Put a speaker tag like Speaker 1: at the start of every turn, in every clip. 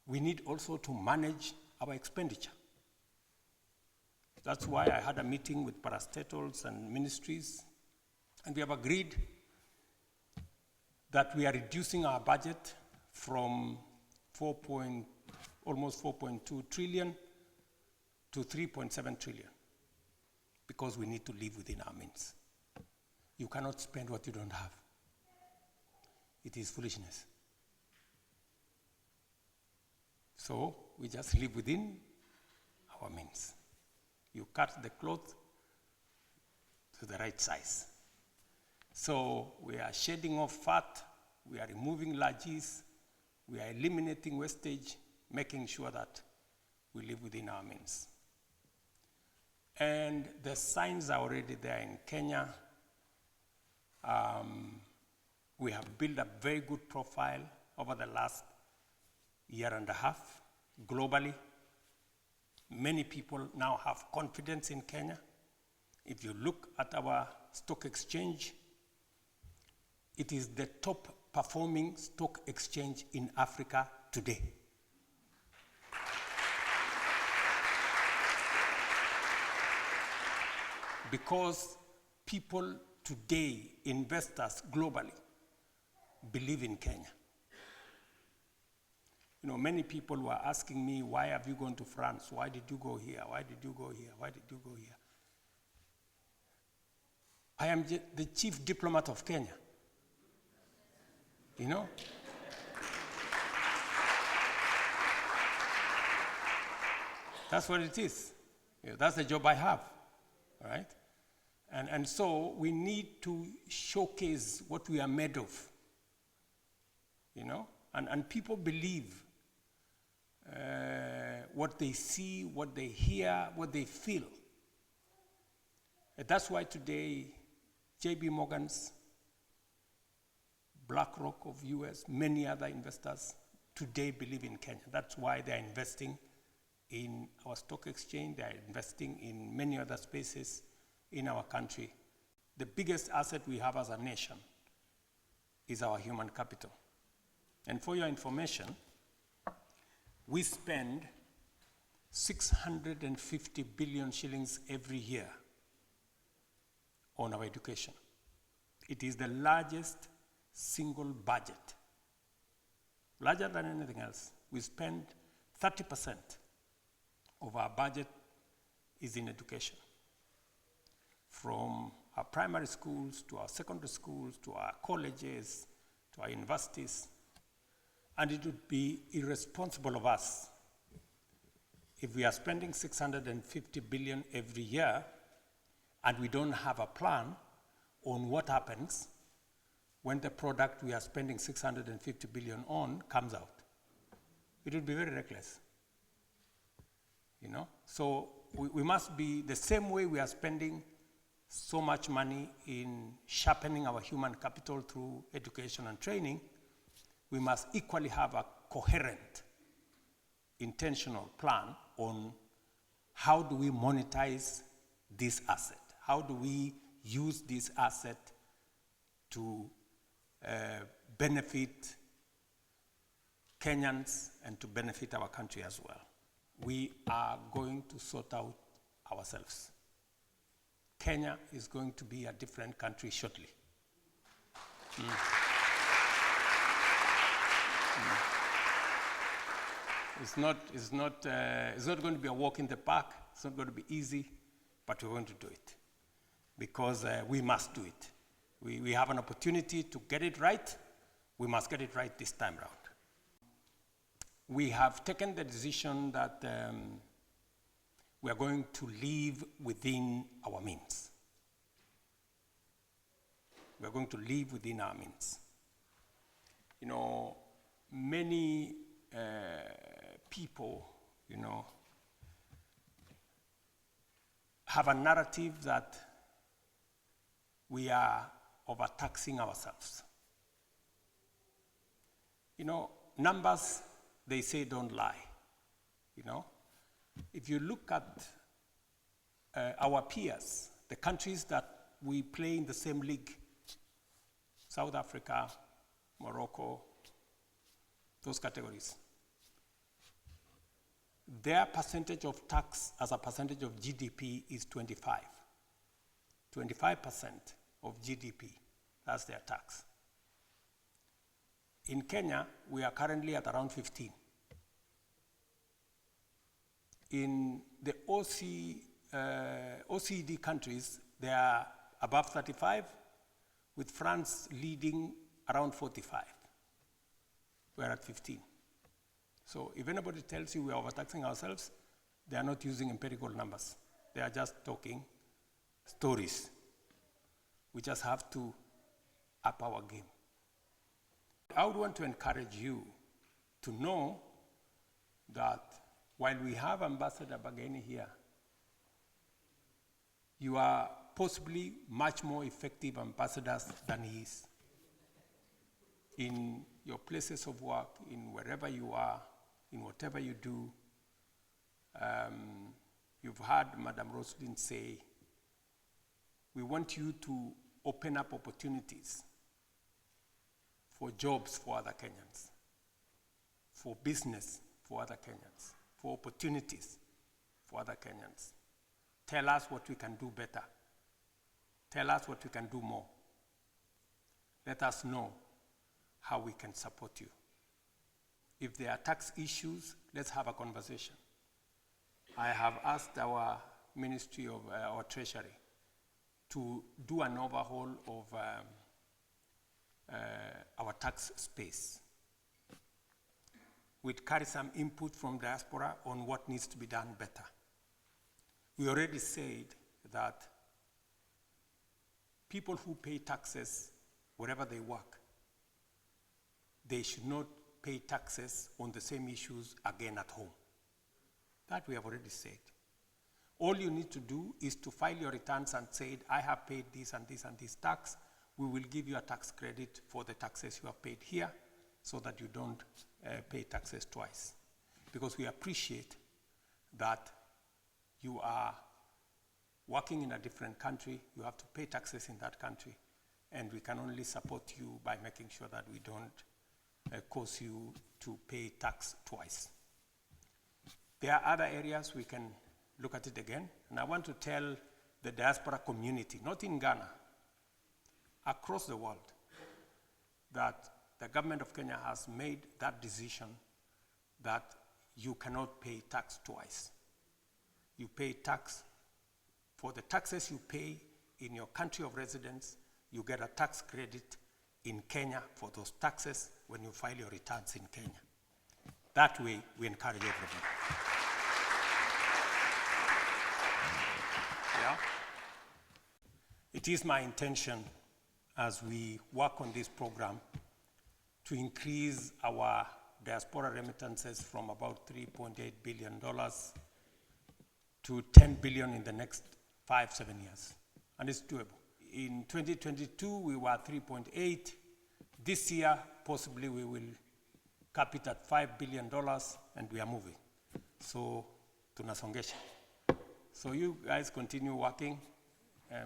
Speaker 1: we need also to manage our expenditure. That's why I had a meeting with parastatals and ministries, and we have agreed that we are reducing our budget from almost 4.2 trillion to 3.7 trillion, because we need to live within our means. You cannot spend what you don't have. It is foolishness. So we just live within our means. You cut the cloth to the right size. So we are shedding off fat, we are removing larges, we are eliminating wastage, making sure that we live within our means. And the signs are already there in Kenya. We have built a very good profile over the last year and a half globally. Many people now have confidence in Kenya. If you look at our stock exchange, it is the top performing stock exchange in Africa today. Because people today, investors globally, believe in Kenya. You know, many people were asking me, why have you gone to France? Why did you go here? Why did you go here? Why did you go here? I am the chief diplomat of Kenya. You know? That's what it is. Yeah, that's the job I have, all right? And so we need to showcase what we are made of, you know? And people believe what they see, what they hear, what they feel. And that's why today, JB Morgan's, BlackRock of US, many other investors today believe in Kenya. That's why they're investing in our stock exchange, they're investing in many other spaces in our country. The biggest asset we have as a nation is our human capital. And for your information, we spend 650 billion shillings every year on our education. It is the largest single budget, larger than anything else. We spend 30% of our budget is in education. From our primary schools to our secondary schools to our colleges to our universities. And it would be irresponsible of us if we are spending 650 billion every year and we don't have a plan on what happens when the product we are spending 650 billion on comes out. It would be very reckless, you know? So we must be, the same way we are spending so much money in sharpening our human capital through education and training, we must equally have a coherent, intentional plan on how do we monetize this asset? How do we use this asset to benefit Kenyans and to benefit our country as well? We are going to sort out ourselves. Kenya is going to be a different country shortly. It's not going to be a walk in the park. It's not going to be easy, but we're going to do it because we must do it. We have an opportunity to get it right. We must get it right this time around. We have taken the decision that we are going to live within our means. We are going to live within our means. You know, many people, you know, have a narrative that we are overtaxing ourselves. You know, numbers, they say don't lie, you know. If you look at our peers, the countries that we play in the same league, South Africa, Morocco, those categories, their percentage of tax as a percentage of GDP is 25. 25% of GDP, that's their tax. In Kenya, we are currently at around 15. In the OECD countries, they are above 35, with France leading around 45. We're at 15. So if anybody tells you we are overtaxing ourselves, they are not using empirical numbers. They are just talking stories. We just have to up our game. I would want to encourage you to know that while we have Ambassador Bageni here, you are possibly much more effective ambassadors than he is. In your places of work, in wherever you are, in whatever you do, you've heard Madam Roslyn say, we want you to open up opportunities for jobs for other Kenyans, for business for other Kenyans, for opportunities for other Kenyans. Tell us what we can do better. Tell us what we can do more. Let us know how we can support you. If there are tax issues, let's have a conversation. I have asked our Ministry of our Treasury to do an overhaul of our tax space. We'd carry some input from Diaspora on what needs to be done better. We already said that people who pay taxes wherever they work, they should not pay taxes on the same issues again at home. That we have already said. All you need to do is to file your returns and say, I have paid this and this and this tax. We will give you a tax credit for the taxes you have paid here so that you don't pay taxes twice. Because we appreciate that you are working in a different country, you have to pay taxes in that country, and we can only support you by making sure that we don't cause you to pay tax twice. There are other areas we can look at it again, and I want to tell the diaspora community, not in Ghana, across the world, that the government of Kenya has made that decision that you cannot pay tax twice. You pay tax for the taxes you pay in your country of residence. You get a tax credit in Kenya for those taxes when you file your returns in Kenya. That way, we encourage everybody. Yeah? It is my intention as we work on this program to increase our diaspora remittances from about $3.8 billion to $10 billion in the next 5-7 years. And it's doable. In 2022, we were 3.8. This year, possibly we will cap it at $5 billion, and we are moving. So, tunasongesha. So you guys continue working.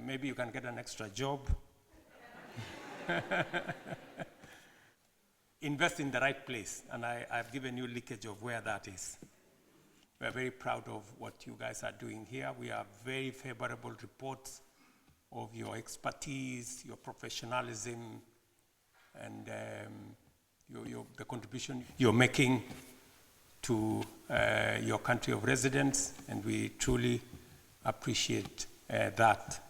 Speaker 1: Maybe you can get an extra job. Invest in the right place, and I've given you leakage of where that is. We're very proud of what you guys are doing here. We have very favorable reports of your expertise, your professionalism, and the contribution you're making to your country of residence, and we truly appreciate that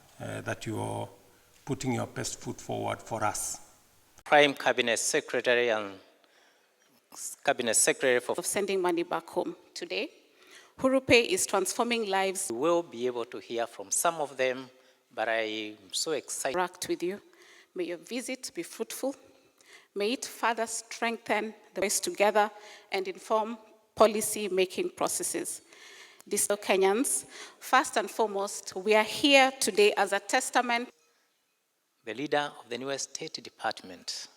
Speaker 1: you're putting your best foot forward for us.
Speaker 2: Prime Cabinet Secretary and Cabinet Secretary for
Speaker 3: sending money back home today. Hurupe is transforming lives.
Speaker 2: We will be able to hear from some of them, but I'm so excited to
Speaker 3: interact with you. May your visit be fruitful. May it further strengthen the voice together and inform policy-making processes. These Kenyans, first and foremost, we are here today as a testament.
Speaker 2: The leader of the newest State Department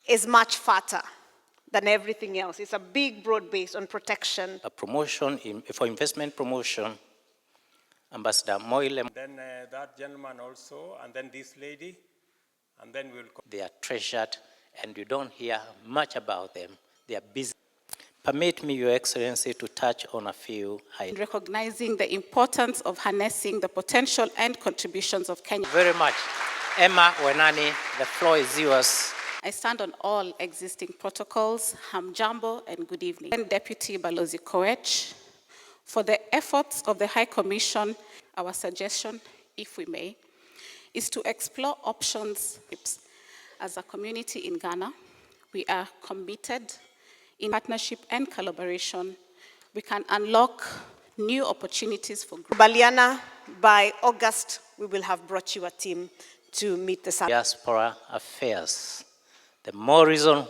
Speaker 4: is much fatter than everything else. It's a big, broad base on protection.
Speaker 2: A promotion for investment promotion, Ambassador Moile.
Speaker 1: Then that gentleman also, and then this lady, and then we'll...
Speaker 2: They are treasured, and you don't hear much about them. They are busy. Permit me, Your Excellency, to touch on a few items.
Speaker 3: recognizing the importance of harnessing the potential and contributions of Kenya.
Speaker 2: Very much. Emma Wenani, the floor is yours.
Speaker 3: I stand on all existing protocols. Hamjambo and good evening. And Deputy Balozi Koech, for the efforts of the High Commission, our suggestion, if we may, is to explore options. As a community in Ghana, we are committed in partnership and collaboration. We can unlock new opportunities for growth.
Speaker 4: Baliana, by August, we will have brought you a team to meet the
Speaker 2: Diaspora affairs. The more reason why